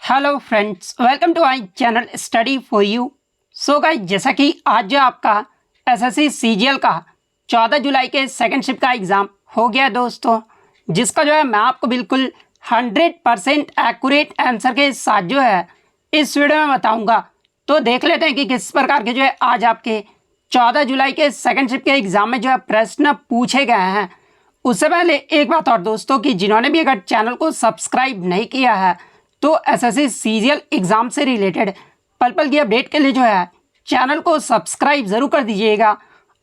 Hello friends, welcome to my channel study for you. So guys, जैसा कि आज जो आपका एसएससी सीजीएल का 14 जुलाई के सेकंड शिफ्ट का एग्ज़ाम हो गया दोस्तों, जिसका जो है मैं आपको बिल्कुल 100% एक्यूरेट आंसर के साथ जो है इस वीडियो में बताऊंगा। तो देख लेते हैं कि किस प्रकार के जो है आज आपके 14 जुलाई के सेकंड शिफ्ट के एग्ज़ाम में जो है प्रश्न पूछे गए हैं। उससे पहले एक बात और दोस्तों, कि जिन्होंने भी अगर चैनल को सब्सक्राइब नहीं किया है तो एसएससी सीजीएल एग्ज़ाम से रिलेटेड पल पल की अपडेट के लिए जो है चैनल को सब्सक्राइब ज़रूर कर दीजिएगा।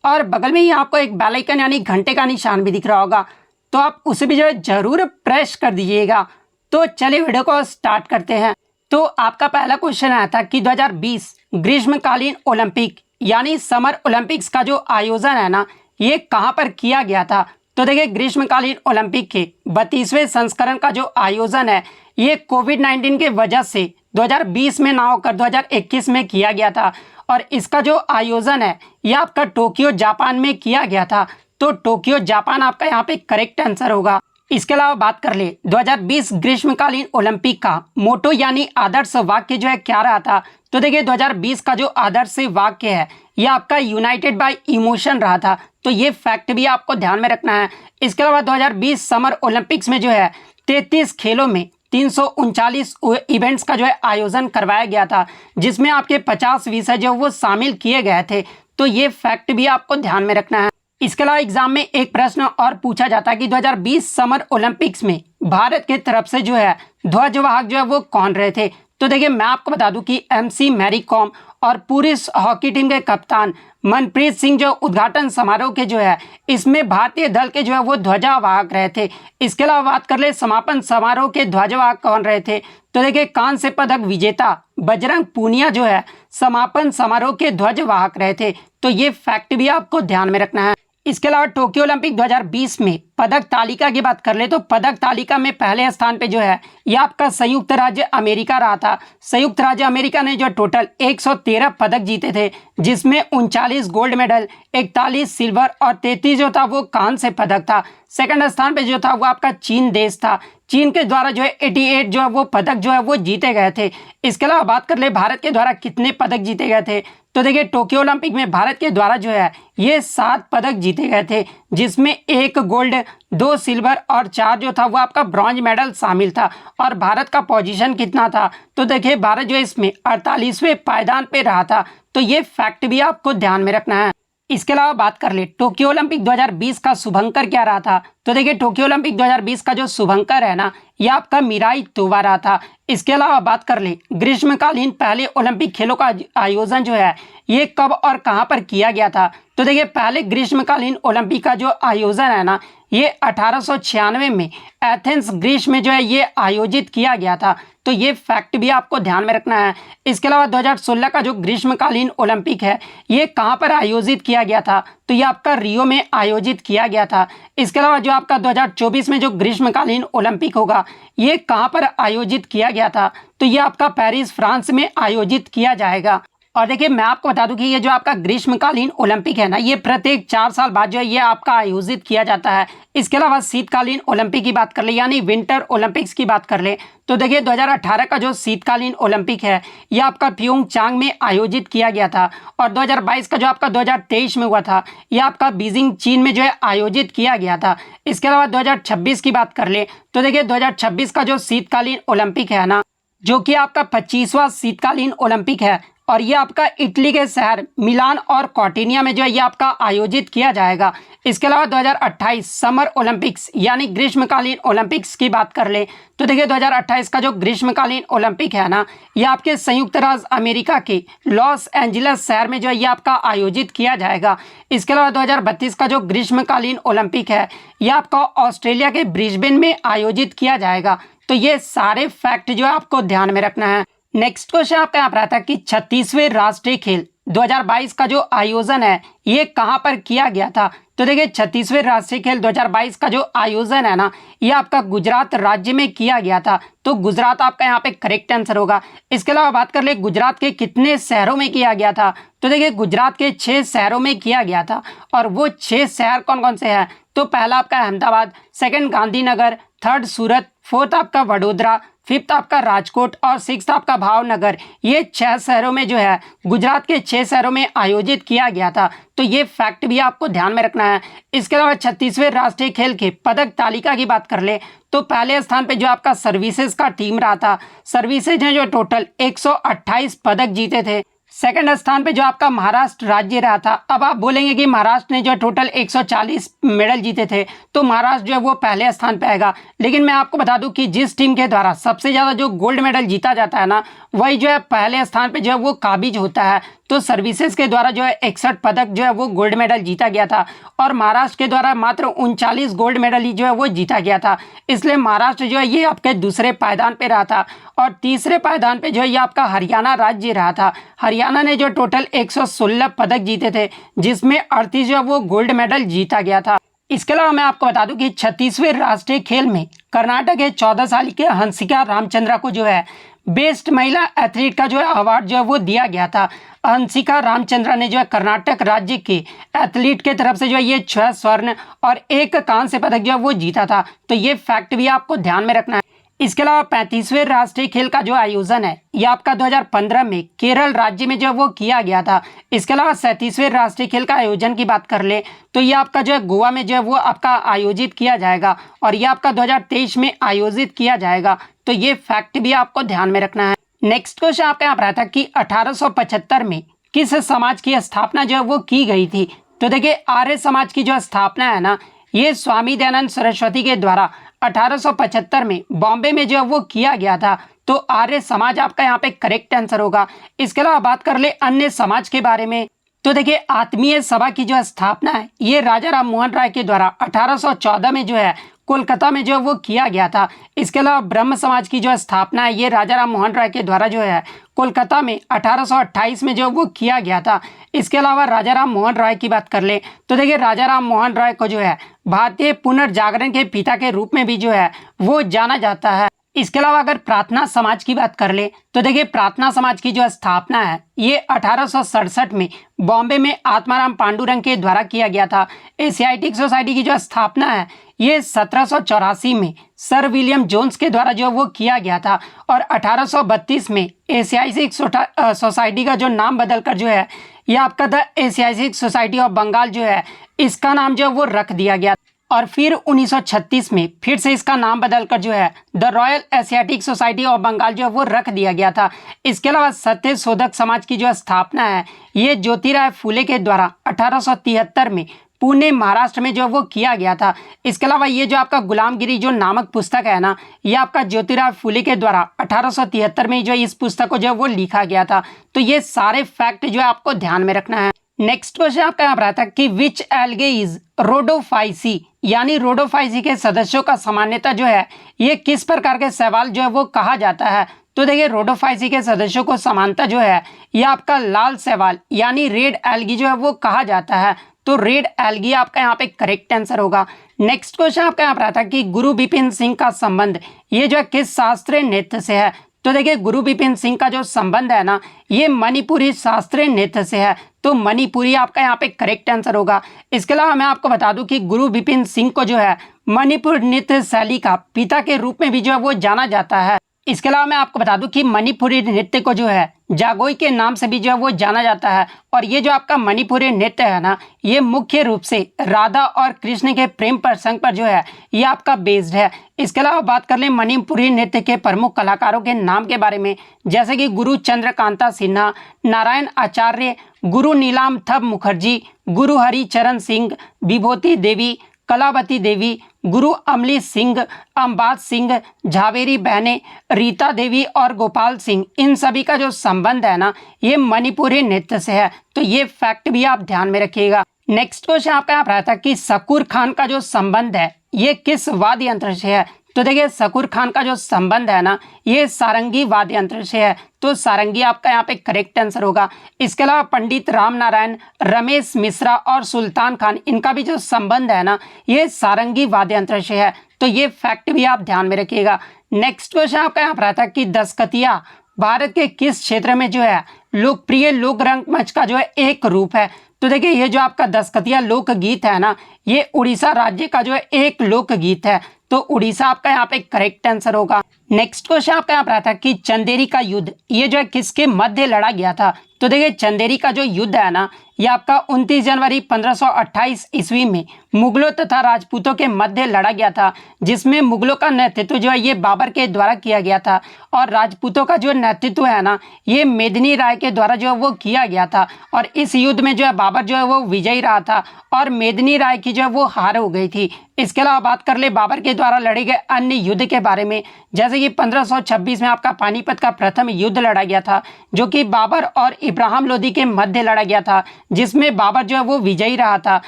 और बगल में ही आपको एक बेल आइकन यानी घंटे का निशान भी दिख रहा होगा, तो आप उसे भी जो है ज़रूर प्रेस कर दीजिएगा। तो चलिए वीडियो को स्टार्ट करते हैं। तो आपका पहला क्वेश्चन आया था कि 2020 ग्रीष्मकालीन ओलंपिक यानी समर ओलंपिक्स का जो आयोजन है ना, ये कहाँ पर किया गया था। तो देखिए, ग्रीष्मकालीन ओलंपिक के 32वें संस्करण का जो आयोजन है ये कोविड-19 के वजह से 2020 में ना होकर 2021 में किया गया था। और इसका जो आयोजन है ये आपका टोक्यो जापान में किया गया था। तो टोक्यो जापान आपका यहाँ पे करेक्ट आंसर होगा। इसके अलावा बात कर ले 2020 ग्रीष्मकालीन ओलंपिक का मोटो यानी आदर्श वाक्य जो है क्या रहा था। तो देखिए, 2020 का जो आदर्श वाक्य है ये आपका यूनाइटेड बाय इमोशन रहा था। तो ये फैक्ट भी आपको ध्यान में रखना है। इसके अलावा 2020 समर ओलंपिक्स में जो है 33 खेलों में 339 इवेंट्स का जो है आयोजन करवाया गया था, जिसमें आपके 50 विषय जो वो शामिल किए गए थे। तो ये फैक्ट भी आपको ध्यान में रखना है। इसके अलावा एग्जाम में एक प्रश्न और पूछा जाता है कि 2020 समर ओलंपिक्स में भारत के तरफ से जो है ध्वजवाहक जो है वो कौन रहे थे। तो देखिए, मैं आपको बता दूं कि एमसी मैरी कॉम और पुरुष हॉकी टीम के कप्तान मनप्रीत सिंह जो उद्घाटन समारोह के जो है इसमें भारतीय दल के जो है वो ध्वजवाहक रहे थे। इसके अलावा बात कर ले समापन समारोह के ध्वजवाहक कौन रहे थे। तो देखिए, कांस्य पदक विजेता बजरंग पूनिया जो है समापन समारोह के ध्वजवाहक रहे थे। तो ये फैक्ट भी आपको ध्यान में रखना है। इसके अलावा टोक्यो ओलंपिक 2020 में पदक तालिका की बात कर ले तो पदक तालिका में पहले स्थान पे जो है ये आपका संयुक्त राज्य अमेरिका रहा था। संयुक्त राज्य अमेरिका ने जो टोटल 113 पदक जीते थे, जिसमें 39 गोल्ड मेडल, 41 सिल्वर और 33 जो था वो कांस्य पदक था। सेकंड स्थान पे जो था वो आपका चीन देश था। चीन के द्वारा जो है 88 जो है वो पदक जो है वो जीते गए थे। इसके अलावा बात कर ले भारत के द्वारा कितने पदक जीते गए थे। तो देखिए, टोक्यो ओलंपिक में भारत के द्वारा जो है ये 7 पदक जीते गए थे, जिसमें 1 गोल्ड, 2 सिल्वर और 4 जो था वो आपका ब्रॉन्ज मेडल शामिल था। और भारत का पोजीशन कितना था। तो देखिए, भारत जो है इसमें 48वें पायदान पे रहा था। तो ये फैक्ट भी आपको ध्यान में रखना है। इसके अलावा बात कर ले टोक्यो ओलंपिक 2020 का शुभंकर क्या रहा था। तो देखिए, टोक्यो ओलंपिक 2020 का जो शुभंकर है ना, ये आपका मिराई तोवा रहा था। इसके अलावा बात कर ले ग्रीष्मकालीन पहले ओलंपिक खेलों का आयोजन जो है ये कब और कहां पर किया गया था। तो देखिए, पहले ग्रीष्मकालीन ओलंपिक का जो आयोजन है ना, ये 1896 में एथेंस ग्रीस में जो है ये आयोजित किया गया था। तो ये फैक्ट भी आपको ध्यान में रखना है। इसके अलावा 2016 का जो ग्रीष्मकालीन ओलंपिक है ये कहाँ पर आयोजित किया गया था। तो ये आपका रियो में आयोजित किया गया था। इसके अलावा जो आपका 2024 में जो ग्रीष्मकालीन ओलंपिक होगा ये कहाँ पर आयोजित किया गया था। तो ये आपका पेरिस फ्रांस में आयोजित किया जाएगा। और देखिए, मैं आपको बता दूं कि ये जो आपका ग्रीष्मकालीन ओलंपिक है ना, ये प्रत्येक 4 साल बाद जो है ये आपका आयोजित किया जाता है। इसके अलावा शीतकालीन ओलंपिक की बात कर ले यानी विंटर ओलंपिक्स की बात कर ले तो देखिए, 2018 का जो शीतकालीन ओलंपिक है ये आपका प्योंगचांग में आयोजित किया गया था। और 2022 का जो आपका 2023 में हुआ था ये आपका बीजिंग चीन में जो है आयोजित किया गया था। इसके अलावा 2026 की बात कर ले तो देखिए, 2026 का जो शीतकालीन ओलंपिक है ना, जो कि आपका 25वां शीतकालीन ओलंपिक है, और ये आपका इटली के शहर मिलान और कॉर्टिनिया में जो है ये आपका आयोजित किया जाएगा। इसके अलावा 2028 समर ओलंपिक्स यानी ग्रीष्मकालीन ओलंपिक्स की बात कर ले तो देखिए, 2028 का जो ग्रीष्मकालीन ओलंपिक है ना, ये आपके संयुक्त राज्य अमेरिका के लॉस एंजलिस शहर में जो है ये आपका आयोजित किया जाएगा। इसके अलावा 2032 का जो ग्रीष्मकालीन ओलंपिक है ये आपका ऑस्ट्रेलिया के ब्रिस्बेन में आयोजित किया जाएगा। तो ये सारे फैक्ट जो है आपको ध्यान में रखना है। नेक्स्ट क्वेश्चन आपका यहाँ पर आता है कि 36वें राष्ट्रीय खेल 2022 का जो आयोजन है ये कहाँ पर किया गया था। तो देखिए, 36वें राष्ट्रीय खेल 2022 का जो आयोजन है ना, ये आपका गुजरात राज्य में किया गया था। तो गुजरात आपका यहाँ पे करेक्ट आंसर होगा। इसके अलावा बात कर ले गुजरात के कितने शहरों में किया गया था। तो देखिए, गुजरात के 6 शहरों में किया गया था। और वो 6 शहर कौन कौन से हैं। तो पहला आपका अहमदाबाद, सेकंड गांधीनगर, थर्ड सूरत, फोर्थ आपका वडोदरा, फिफ्थ आपका राजकोट और सिक्स्थ आपका भावनगर। ये 6 शहरों में जो है गुजरात के 6 शहरों में आयोजित किया गया था। तो ये फैक्ट भी आपको ध्यान में रखना है। इसके अलावा 36वें राष्ट्रीय खेल के पदक तालिका की बात कर ले तो पहले स्थान पे जो आपका सर्विसेज का टीम रहा था। सर्विसेज ने जो टोटल 128 पदक जीते थे। सेकंड स्थान पे जो आपका महाराष्ट्र राज्य रहा था। अब आप बोलेंगे कि महाराष्ट्र ने जो टोटल 140 मेडल जीते थे तो महाराष्ट्र जो है वो पहले स्थान पे आएगा। लेकिन मैं आपको बता दूं कि जिस टीम के द्वारा सबसे ज़्यादा जो गोल्ड मेडल जीता जाता है ना, वही जो है पहले स्थान पे जो है वो काबिज होता है। तो सर्विसेज के द्वारा जो है 61 पदक जो है वो गोल्ड मेडल जीता गया था और महाराष्ट्र के द्वारा मात्र 39 गोल्ड मेडल ही जो है वो जीता गया था। इसलिए महाराष्ट्र जो है ये आपके दूसरे पायदान पे रहा था और तीसरे पायदान पे जो है ये आपका हरियाणा राज्य रहा था। हरियाणा ने जो टोटल 116 पदक जीते थे जिसमें 38 जो है वो गोल्ड मेडल जीता गया था। इसके अलावा मैं आपको बता दूं कि 36वें राष्ट्रीय खेल में कर्नाटक के 14 साल के हंसिका रामचंद्रा को जो है बेस्ट महिला एथलीट का जो है अवार्ड जो है वो दिया गया था। हंसिका रामचंद्रा ने जो है कर्नाटक राज्य के एथलीट के तरफ से जो है ये 6 स्वर्ण और 1 कांस्य पदक जो है वो जीता था। तो ये फैक्ट भी आपको ध्यान में रखना है। इसके अलावा 35वें राष्ट्रीय खेल का जो आयोजन है ये आपका 2015 में केरल राज्य में जो वो किया गया था। इसके अलावा 37वें राष्ट्रीय खेल का आयोजन की बात कर ले तो ये आपका जो है गोवा में जो है वो आपका आयोजित किया जाएगा और ये आपका 2023 में आयोजित किया जाएगा। तो ये फैक्ट भी आपको ध्यान में रखना है। नेक्स्ट क्वेश्चन आपका यहाँ पर आता है कि 1875 में किस समाज की स्थापना जो है वो की गई थी। तो देखिए आर्य समाज की जो स्थापना है ना, ये स्वामी दयानंद सरस्वती के द्वारा 1875 में बॉम्बे में जो है वो किया गया था। तो आर्य समाज आपका यहाँ पे करेक्ट आंसर होगा। इसके अलावा बात कर ले अन्य समाज के बारे में तो देखिए आत्मीय सभा की जो स्थापना है ये राजा राम मोहन राय के द्वारा 1814 में जो है कोलकाता में जो है वो किया गया था। इसके अलावा ब्रह्म समाज की जो स्थापना है ये राजा राम मोहन राय के द्वारा जो है कोलकाता में 1828 में जो वो किया गया था। इसके अलावा राजा राम मोहन राय की बात कर ले तो देखिए राजा राम मोहन राय को जो है भारतीय पुनर्जागरण के पिता के रूप में भी जो है वो जाना जाता है। इसके अलावा अगर प्रार्थना समाज की बात कर ले तो देखिए प्रार्थना समाज की जो स्थापना है ये 1867 में बॉम्बे में आत्माराम पांडुरंग के द्वारा किया गया था। एशियाटिक सोसाइटी की जो स्थापना है ये 1784 में सर विलियम जोन्स के द्वारा जो वो किया गया था और 1832 में एशियाटिक सोसाइटी का जो नाम बदलकर जो है ये आपका the Asiatic Society of Bengal जो है इसका नाम जो है वो रख दिया गया और फिर 1936 में फिर से इसका नाम बदलकर जो है the Royal Asiatic Society of Bengal जो है वो रख दिया गया था। इसके अलावा सत्य शोधक समाज की जो स्थापना है ये ज्योतिराव फुले के द्वारा 1873 में पुणे महाराष्ट्र में जो वो किया गया था। इसके अलावा ये जो आपका गुलामगिरी जो नामक पुस्तक है ना, ये आपका ज्योतिराव फुले के द्वारा 1873 में जो इस पुस्तक को जो वो लिखा गया था। तो ये सारे फैक्ट जो है आपको ध्यान में रखना है। नेक्स्ट क्वेश्चन आपका यहाँ पर आता है कि विच एल्गे इज रोडोफाइसी, यानी रोडोफाइसी के सदस्यों का सामान्यतः जो है ये किस प्रकार के शैवाल जो है वो कहा जाता है। तो देखिए रोडोफाइसी के सदस्यों को समानता जो है ये आपका लाल शैवाल यानी रेड एल्गी जो है वो कहा जाता है। तो रेड एल्गी आपका यहाँ पे करेक्ट आंसर होगा। नेक्स्ट क्वेश्चन आपका यहाँ पर आता है कि गुरु बिपिन सिंह का संबंध ये जो है किस शास्त्रीय नृत्य से है। तो देखिए गुरु बिपिन सिंह का जो संबंध है ना ये मणिपुरी शास्त्रीय नृत्य से है। तो मणिपुरी आपका यहाँ पे करेक्ट आंसर होगा। इसके अलावा मैं आपको बता दूं कि गुरु बिपिन सिंह को जो है मणिपुर नृत्य शैली का पिता के रूप में भी जो है वो जाना जाता है। इसके अलावा मैं आपको बता दूं कि मणिपुरी नृत्य को जो है जागोई के नाम से भी जो है वो जाना जाता है और ये जो आपका मणिपुरी नृत्य है ना ये मुख्य रूप से राधा और कृष्ण के प्रेम प्रसंग पर जो है ये आपका बेस्ड है। इसके अलावा बात कर लें मणिपुरी नृत्य के प्रमुख कलाकारों के नाम के बारे में, जैसे कि गुरु चंद्रकांता सिन्हा, नारायण आचार्य, गुरु नीलाम थप मुखर्जी, गुरु हरिचरण सिंह, विभूति देवी, कलावती देवी, गुरु अमली सिंह, अम्बाज सिंह, झावेरी बहने, रीता देवी और गोपाल सिंह, इन सभी का जो संबंध है ना ये मणिपुरी नृत्य से है। तो ये फैक्ट भी आप ध्यान में रखिएगा। नेक्स्ट क्वेश्चन आपका यहाँ पर आता है कि शकूर खान का जो संबंध है ये किस वाद्य यंत्र से है। तो देखिए शकूर खान का जो संबंध है ना ये सारंगी वाद्य यंत्र से है। तो सारंगी आपका यहाँ पे करेक्ट आंसर होगा। इसके अलावा पंडित राम नारायण, रमेश मिश्रा और सुल्तान खान, इनका भी जो संबंध है ना ये सारंगी वाद्य यंत्र से है। तो ये फैक्ट भी आप ध्यान में रखिएगा। नेक्स्ट क्वेश्चन आपका यहाँ पर आता है कि दसकतिया भारत के किस क्षेत्र में जो है लोकप्रिय लोक रंगमंच का जो है एक रूप है। तो देखिए ये जो आपका दशकतिया लोकगीत है ना, ये उड़ीसा राज्य का जो है एक लोकगीत है। तो उड़ीसा आपका यहाँ पे करेक्ट आंसर होगा। नेक्स्ट क्वेश्चन आपका यहाँ पर आता है कि चंदेरी का युद्ध ये जो है किसके मध्य लड़ा गया था। तो देखिए चंदेरी का जो युद्ध है ना, ये आपका 29 जनवरी 1528 ईस्वी में मुगलों तथा राजपूतों के मध्य लड़ा गया था, जिसमें मुगलों का नेतृत्व जो है ये बाबर के द्वारा किया गया था और राजपूतों का जो नेतृत्व है ना, ये मेदिनी राय के द्वारा जो है वो किया गया था। और इस युद्ध में जो है बाबर जो है वो विजयी रहा था और मेदिनी राय की जो है वो हार हो गई थी। इसके अलावा बात कर ले बाबर के द्वारा लड़े गए अन्य युद्ध के बारे में, जैसे कि 1526 में आपका पानीपत का प्रथम युद्ध लड़ा गया था, जो कि बाबर और इब्राहिम लोदी के मध्य लड़ा गया था, जिसमें बाबर जो है वो विजयी रहा था।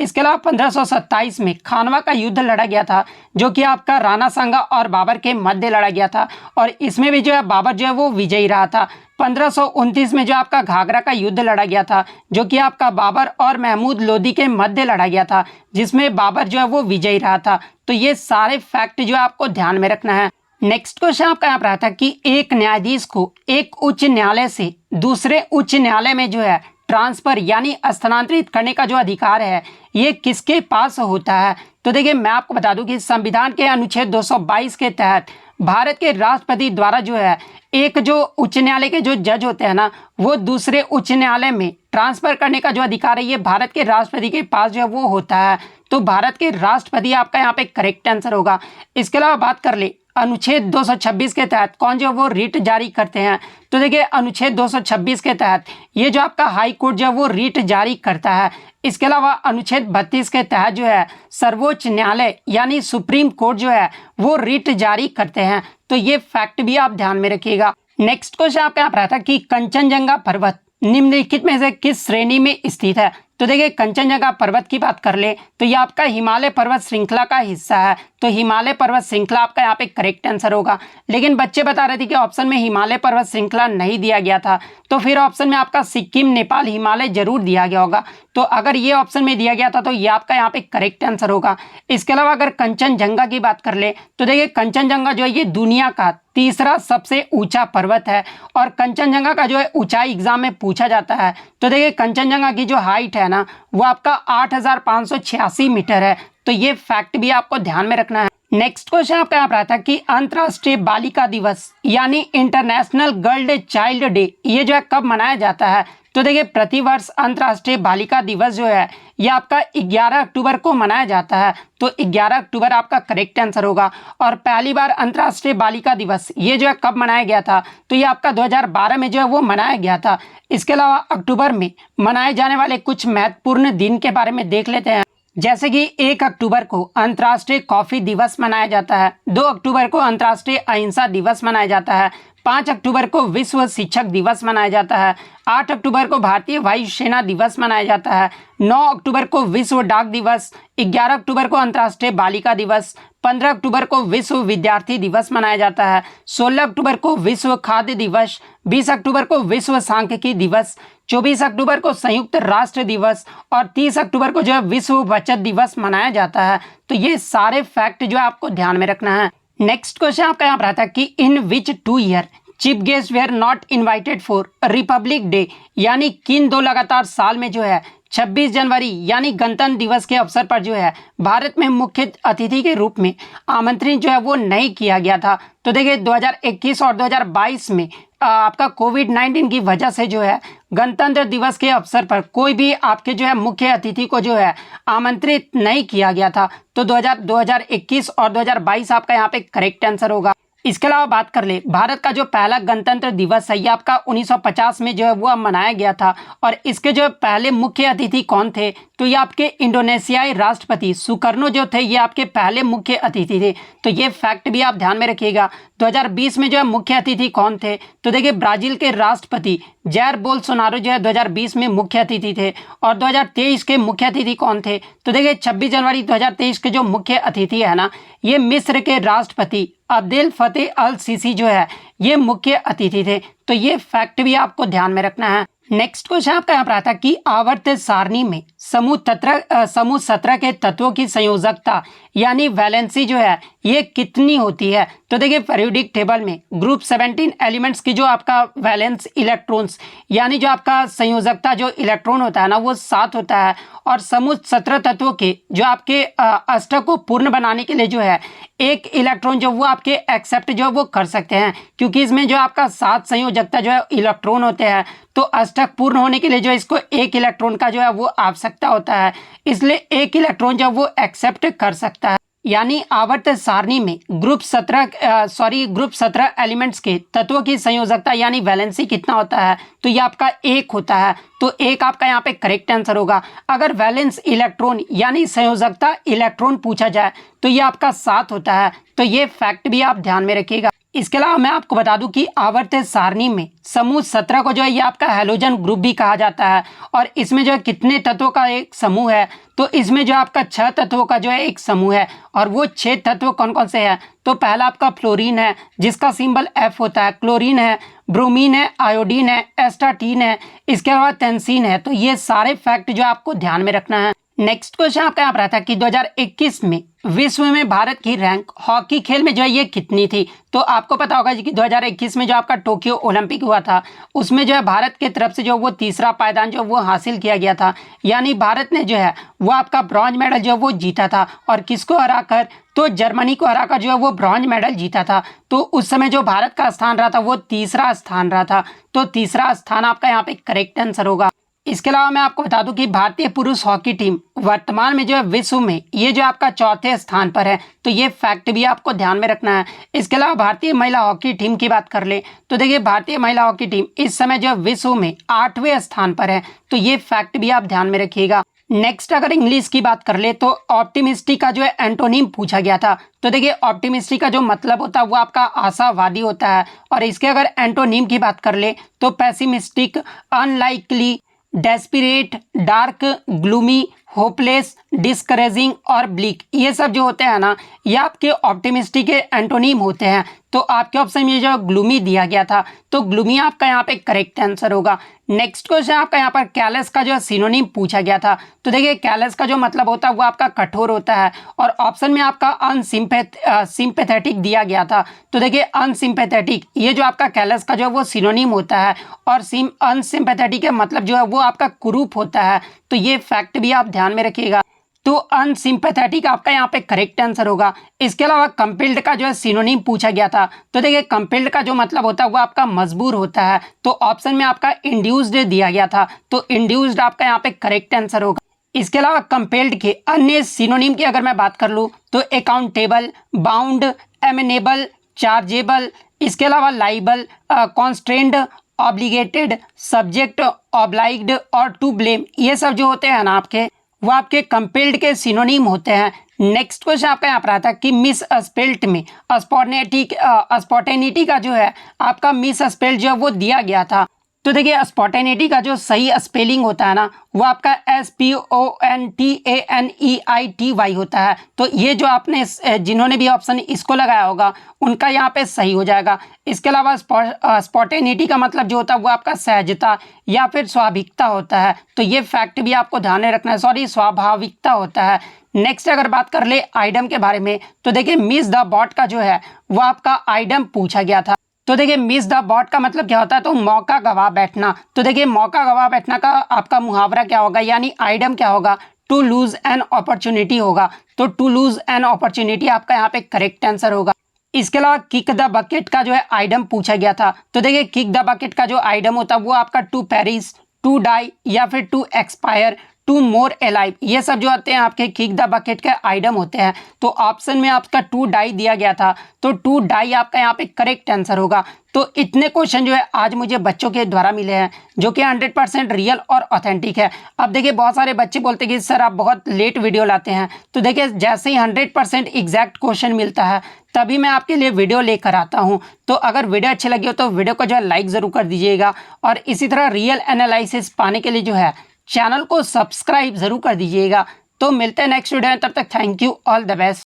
इसके अलावा 1527 में खानवा का युद्ध लड़ा गया था, जो कि आपका राणा सांगा और बाबर के मध्य लड़ा गया था और इसमें भी जो है बाबर जो है वो विजयी रहा था। 1529 में जो आपका घाघरा का युद्ध लड़ा गया था, जो कि आपका बाबर और महमूद लोदी के मध्य लड़ा गया था, जिसमें बाबर जो है वो विजयी रहा था। तो ये सारे फैक्ट जो है आपको ध्यान में रखना है। नेक्स्ट क्वेश्चन आपका यहाँ पर आता है कि एक न्यायाधीश को एक उच्च न्यायालय से दूसरे उच्च न्यायालय में जो है ट्रांसफर यानी स्थानांतरित करने का जो अधिकार है ये किसके पास होता है। तो देखिए मैं आपको बता दूं कि संविधान के अनुच्छेद 222 के तहत भारत के राष्ट्रपति द्वारा जो है एक जो उच्च न्यायालय के जो जज होते हैं ना, वो दूसरे उच्च न्यायालय में ट्रांसफर करने का जो अधिकार है ये भारत के राष्ट्रपति के पास जो है वो होता है। तो भारत के राष्ट्रपति आपका यहाँ पे करेक्ट आंसर होगा। इसके अलावा बात कर ले अनुच्छेद 226 के तहत कौन जो वो रिट जारी करते हैं। तो देखिए अनुच्छेद 226 के तहत ये जो आपका हाई कोर्ट जो है वो रिट जारी करता है। इसके अलावा अनुच्छेद 32 के तहत जो है सर्वोच्च न्यायालय यानी सुप्रीम कोर्ट जो है वो रिट जारी करते हैं। तो ये फैक्ट भी आप ध्यान में रखिएगा। नेक्स्ट क्वेश्चन आपका यहाँ पर आता है कि कंचनजंगा पर्वत निम्नलिखित में से किस श्रेणी में स्थित है। तो देखिए कंचनजंगा पर्वत की बात कर ले तो ये आपका हिमालय पर्वत श्रृंखला का हिस्सा है। तो हिमालय पर्वत श्रृंखला आपका यहाँ पे करेक्ट आंसर होगा। लेकिन बच्चे बता रहे थे कि ऑप्शन में हिमालय पर्वत श्रृंखला नहीं दिया गया था, तो फिर ऑप्शन में आपका सिक्किम नेपाल हिमालय जरूर दिया गया होगा। तो अगर ये ऑप्शन में दिया गया था तो ये आपका यहाँ पे करेक्ट आंसर होगा। इसके अलावा अगर कंचनजंगा की बात कर ले तो देखिए कंचनजंगा जो है ये दुनिया का तीसरा सबसे ऊंचा पर्वत है और कंचनजंगा का जो है ऊंचाई एग्जाम में पूछा जाता है। तो देखिए कंचनजंगा की जो हाइट है ना वो आपका 8586 मीटर है। तो ये फैक्ट भी आपको ध्यान में रखना है। नेक्स्ट क्वेश्चन आपका यहाँ पर आता है कि अंतर्राष्ट्रीय बालिका दिवस यानी इंटरनेशनल गर्ल चाइल्ड डे ये जो है कब मनाया जाता है। तो देखिए प्रतिवर्ष अंतर्राष्ट्रीय बालिका दिवस जो है ये आपका 11 अक्टूबर को मनाया जाता है। तो 11 अक्टूबर आपका करेक्ट आंसर होगा। और पहली बार अंतर्राष्ट्रीय बालिका दिवस ये जो है कब मनाया गया था। तो ये आपका 2012 में जो है वो मनाया गया था। इसके अलावा अक्टूबर में मनाए जाने वाले कुछ महत्वपूर्ण दिन के बारे में देख लेते हैं, जैसे कि 1 अक्टूबर को अंतर्राष्ट्रीय कॉफी दिवस मनाया जाता है, 2 अक्टूबर को अंतर्राष्ट्रीय अहिंसा दिवस मनाया जाता है, 5 अक्टूबर को विश्व शिक्षक दिवस मनाया जाता है, 8 अक्टूबर को भारतीय वायुसेना दिवस मनाया जाता है, 9 अक्टूबर को विश्व डाक दिवस, 11 अक्टूबर को अंतर्राष्ट्रीय बालिका दिवस, 15 अक्टूबर को विश्व विद्यार्थी दिवस मनाया जाता है, 16 अक्टूबर को विश्व खाद्य दिवस, 20 अक्टूबर को विश्व सांख्यिकी दिवस, 24 अक्टूबर को संयुक्त राष्ट्र दिवस और 30 अक्टूबर को जो है विश्व बचत दिवस मनाया जाता है। तो ये सारे फैक्ट जो है आपको ध्यान में रखना है। नेक्स्ट क्वेश्चन आपका यहाँ पर आता है कि in which 2 year chief guest were not invited for Republic Day यानी किन 2 लगातार साल में जो है 26 जनवरी यानी गणतंत्र दिवस के अवसर पर जो है भारत में मुख्य अतिथि के रूप में आमंत्रित जो है वो नहीं किया गया था। तो देखिए 2021 और 2022 में आपका कोविड-19 की वजह से जो है गणतंत्र दिवस के अवसर पर कोई भी आपके जो है मुख्य अतिथि को जो है आमंत्रित नहीं किया गया था। तो 2021 और 2022 आपका यहाँ पे करेक्ट आंसर होगा। इसके अलावा बात कर ले भारत का जो पहला गणतंत्र दिवस है ये आपका 1950 में जो है वो मनाया गया था और इसके जो पहले मुख्य अतिथि कौन थे। तो ये आपके इंडोनेशियाई राष्ट्रपति सुकर्नो जो थे ये आपके पहले मुख्य अतिथि थे। तो ये फैक्ट भी आप ध्यान में रखिएगा। 2020 में जो है मुख्य अतिथि कौन थे। तो देखिए ब्राजील के राष्ट्रपति जैर बोल्सोनारो जो है 2020 में मुख्य अतिथि थे। और 2023 के मुख्य अतिथि कौन थे। तो देखिए 26 जनवरी 2023 के जो मुख्य अतिथि है ना ये मिस्र के राष्ट्रपति अब्देल फतेह अल सीसी जो है ये मुख्य अतिथि थे। तो ये फैक्ट भी आपको ध्यान में रखना है। नेक्स्ट क्वेश्चन आपका यहाँ पर आता है कि आवर्त सारणी में समूह 17 के तत्वों की संयोजकता यानी वैलेंसी जो है ये कितनी होती है। तो देखिए पीरियोडिक टेबल में ग्रुप 17 एलिमेंट्स की जो आपका वैलेंस इलेक्ट्रॉन्स यानी जो आपका संयोजकता जो इलेक्ट्रॉन होता है ना वो 7 होता है, और समूह 17 तत्वों के जो आपके अष्टक को पूर्ण बनाने के लिए जो है एक इलेक्ट्रॉन जो वो आपके एक्सेप्ट जो वो कर सकते हैं, क्योंकि इसमें जो आपका 7 संयोजकता जो है इलेक्ट्रॉन होते हैं, तो अष्टक पूर्ण होने के लिए जो इसको एक इलेक्ट्रॉन का जो है वो आवश्यकता होता है, इसलिए एक इलेक्ट्रॉन जो वो एक्सेप्ट कर सकता है। यानी आवर्त सारणी में ग्रुप 17 एलिमेंट्स के तत्वों की संयोजकता यानी वैलेंसी कितना होता है, तो ये आपका 1 होता है। तो 1 आपका यहाँ पे करेक्ट आंसर होगा। अगर वैलेंस इलेक्ट्रॉन यानी संयोजकता इलेक्ट्रॉन पूछा जाए तो ये आपका 7 होता है। तो ये फैक्ट भी आप ध्यान में रखिएगा। इसके अलावा मैं आपको बता दूं कि आवर्त सारणी में समूह 17 को जो है ये आपका हैलोजन ग्रुप भी कहा जाता है, और इसमें जो है कितने तत्वों का एक समूह है, तो इसमें जो आपका 6 तत्वों का जो है एक समूह है, और वो 6 तत्व कौन कौन से हैं। तो पहला आपका फ्लोरीन है जिसका सिंबल F होता है, क्लोरीन है, ब्रोमीन है, आयोडीन है, एस्टाटीन है, इसके अलावा टेंसीन है। तो ये सारे फैक्ट जो आपको ध्यान में रखना है। नेक्स्ट क्वेश्चन आपका यहाँ पर आता है कि 2021 में विश्व में भारत की रैंक हॉकी खेल में जो है ये कितनी थी। तो आपको पता होगा जी कि 2021 में जो आपका टोक्यो ओलंपिक हुआ था उसमें जो है भारत की तरफ से जो वो तीसरा पायदान जो वो हासिल किया गया था, यानी भारत ने जो है वो आपका ब्रॉन्ज मेडल जो वो जीता था, और किसको हराकर, तो जर्मनी को हराकर जो है वो ब्रॉन्ज मेडल जीता था। तो उस समय जो भारत का स्थान रहा था वो तीसरा स्थान रहा था। तो तीसरा स्थान आपका यहाँ पे करेक्ट आंसर होगा। इसके अलावा मैं आपको बता दूं कि भारतीय पुरुष हॉकी टीम वर्तमान में जो है विश्व में ये जो आपका चौथे स्थान पर है। तो ये फैक्ट भी आपको ध्यान में रखना है। इसके अलावा भारतीय महिला हॉकी टीम की बात कर ले तो देखिए भारतीय महिला हॉकी टीम इस समय जो है विश्व में 8वें स्थान पर है। तो ये फैक्ट भी आप ध्यान में रखिएगा। नेक्स्ट अगर इंग्लिश की बात कर ले तो ऑप्टिमिस्टिक का जो है एंटोनिम पूछा गया था। तो देखिए ऑप्टिमिस्टिक का जो मतलब होता है वो आपका आशावादी होता है, और इसके अगर एंटोनिम की बात कर ले तो pessimistic, unlikely, desperate, dark, gloomy, hopeless, discouraging और ब्लिक, ये सब जो होते हैं ना ये आपके ऑप्टिमिस्टिक के एंटोनिम होते हैं। तो आपके ऑप्शन में जो ग्लूमी दिया गया था, तो ग्लूमी आपका यहाँ पे करेक्ट आंसर होगा। नेक्स्ट क्वेश्चन आपका यहाँ पर कैलस का जो सिनोनिम पूछा गया था। तो देखिए कैलस का जो मतलब होता है वो आपका कठोर होता है, और ऑप्शन में आपका अनसिंपैथेटिक दिया गया था। तो देखिए अनसिंपैथेटिक ये जो आपका कैलस का जो है वो सिनोनिम होता है, और अनसिंपैथेटिक का मतलब जो है वो आपका कुरूप होता है। तो ये फैक्ट भी आप ध्यान में रखिएगा। तो अनसिंपैथेटिक आपका यहाँ पे करेक्ट आंसर होगा। इसके अलावा कंपेल्ड का जो है सिनोनिम पूछा गया था। तो देखिए कंपेल्ड का जो मतलब होता है वो आपका मजबूर होता है। तो ऑप्शन में आपका इंड्यूस्ड दिया गया था। तो इंड्यूस्ड आपका यहाँ पे करेक्ट आंसर होगा। इसके अलावा कंपेल्ड के अन्य सिनोनिम की अगर मैं बात कर लूँ तो अकाउंटेबल, बाउंड, एमेनेबल, चार्जेबल, इसके अलावा लाइबल, कॉन्स्ट्रेंड, ऑब्लिगेटेड, सब्जेक्ट, ऑब्लाइग्ड और टू ब्लेम, ये सब जो होते हैं ना आपके वो आपके कंपेल्ड के सिनोनिम होते हैं। नेक्स्ट क्वेश्चन आपका यहाँ पर आता है कि मिस स्पेल्ट में स्पॉटेनिटी का जो है आपका मिस स्पेल्ट जो है वो दिया गया था। तो देखिए स्पॉटेनिटी का जो सही स्पेलिंग होता है ना वो आपका SPONTANEITY होता है। तो ये जो आपने जिन्होंने भी ऑप्शन इसको लगाया होगा उनका यहाँ पे सही हो जाएगा। इसके अलावा स्पॉटेनिटी का मतलब जो होता है वो आपका सहजता या फिर स्वाभाविकता होता है। तो ये फैक्ट भी आपको ध्यान में रखना है, स्वाभाविकता होता है। नेक्स्ट अगर बात कर ले आइडम के बारे में तो देखिए मिस द बॉट का जो है वो आपका आइडम पूछा गया था। तो देखिए मिस द बॉट का मतलब क्या होता है, तो मौका गवा बैठना। तो देखिए मौका गवा बैठना का आपका मुहावरा क्या होगा, यानी आइडम क्या होगा, टू लूज एन अपॉर्चुनिटी होगा। तो टू लूज एन अपॉर्चुनिटी आपका यहाँ पे करेक्ट आंसर होगा। इसके अलावा किक द बकेट का जो है आइडम पूछा गया था। तो देखिए किक द बकेट का जो आइडम होता है वो आपका टू पेरिस, टू डाई या फिर to expire, to more alive, ये सब जो होते हैं आपके किक द बकेट के आइडम होते हैं। तो ऑप्शन में आपका टू डाई दिया गया था। तो टू डाई आपका यहाँ पे करेक्ट आंसर होगा। तो इतने क्वेश्चन जो है आज मुझे बच्चों के द्वारा मिले हैं जो कि 100% रियल और ऑथेंटिक है। अब देखिए बहुत सारे बच्चे बोलते हैं कि सर आप बहुत लेट वीडियो लाते हैं। तो देखिए जैसे ही 100% एग्जैक्ट क्वेश्चन मिलता है तभी मैं आपके लिए वीडियो लेकर आता हूं। तो अगर वीडियो अच्छी लगी हो तो वीडियो को जो है लाइक ज़रूर कर दीजिएगा, और इसी तरह रियल एनालिसिस पाने के लिए जो है चैनल को सब्सक्राइब ज़रूर कर दीजिएगा। तो मिलते हैं नेक्स्ट वीडियो में, तब तक thank you, all the best.